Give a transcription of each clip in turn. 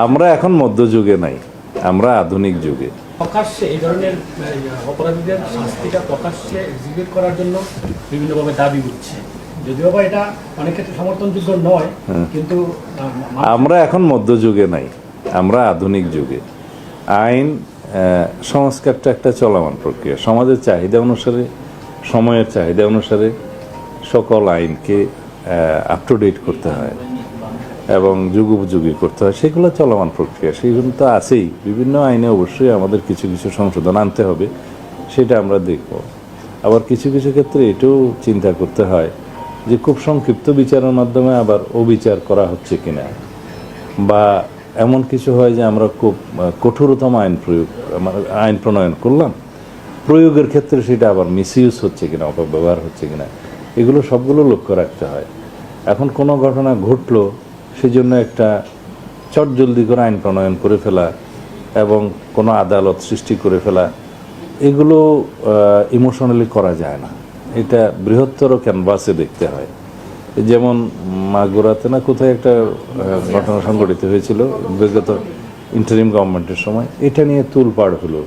আমরা এখন মধ্যযুগে নাই, আমরা আধুনিক যুগে। প্রকাশ্যে এই ধরনের অপরাধীদের শাস্তিটা প্রকাশ্যে এক্সিকিউট করার জন্য বিভিন্নভাবে দাবি উঠছে, যদিও বা এটা অনেক ক্ষেত্রে সমর্থনযোগ্য নয়, কিন্তু আমরা এখন মধ্যযুগে নাই, আমরা আধুনিক যুগে। আইন সংস্কারটা একটা চলমান প্রক্রিয়া। সমাজের চাহিদা অনুসারে, সময়ের চাহিদা অনুসারে সকল আইনকে আপ টু ডেট করতে হয় এবং যুগোপযোগী করতে হয়, সেগুলো চলমান প্রক্রিয়া। সেগুলো তো আছেই। বিভিন্ন আইনে অবশ্যই আমাদের কিছু কিছু সংশোধন আনতে হবে, সেটা আমরা দেখব। আবার কিছু কিছু ক্ষেত্রে এটাও চিন্তা করতে হয় যে খুব সংক্ষিপ্ত বিচারের মাধ্যমে আবার অবিচার করা হচ্ছে কিনা, বা এমন কিছু হয় যে আমরা খুব কঠোরতম আইন প্রণয়ন করলাম, প্রয়োগের ক্ষেত্রে সেটা আবার মিসইউজ হচ্ছে কিনা, অপব্যবহার হচ্ছে কিনা, এগুলো সবগুলো লক্ষ্য রাখতে হয়। এখন কোনো ঘটনা ঘটলো, সেজন্য একটা চটজলদি করে আইন প্রণয়ন করে ফেলা এবং কোনো আদালত সৃষ্টি করে ফেলা, এগুলো ইমোশনালি করা যায় না। এটা বৃহত্তর ক্যানভাসে দেখতে হয়। যেমন মাগুরাতে না কোথায় একটা ঘটনা সংঘটিত হয়েছিল বিগত ইন্টারিম গভর্নমেন্টের সময়, এটা নিয়ে তুলপাড় হলো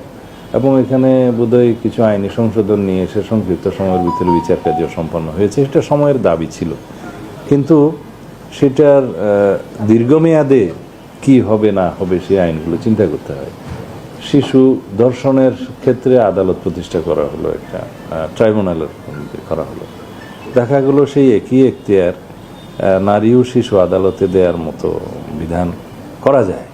এবং এখানে বোধহয় কিছু আইনি সংশোধন নিয়ে সে সংক্ষিপ্ত সময়ের ভিতরে বিচার কার্য সম্পন্ন হয়েছে। এটা সময়ের দাবি ছিল, কিন্তু সেটার দীর্ঘমেয়াদে কি হবে না হবে সেই আইনগুলো চিন্তা করতে হয়। শিশু ধর্ষণের ক্ষেত্রে আদালত প্রতিষ্ঠা করা হলো, একটা ট্রাইব্যুনালের করা হলো। দেখা গেল সেই একই এখতিয়ার নারী ও শিশু আদালতে দেওয়ার মতো বিধান করা যায়।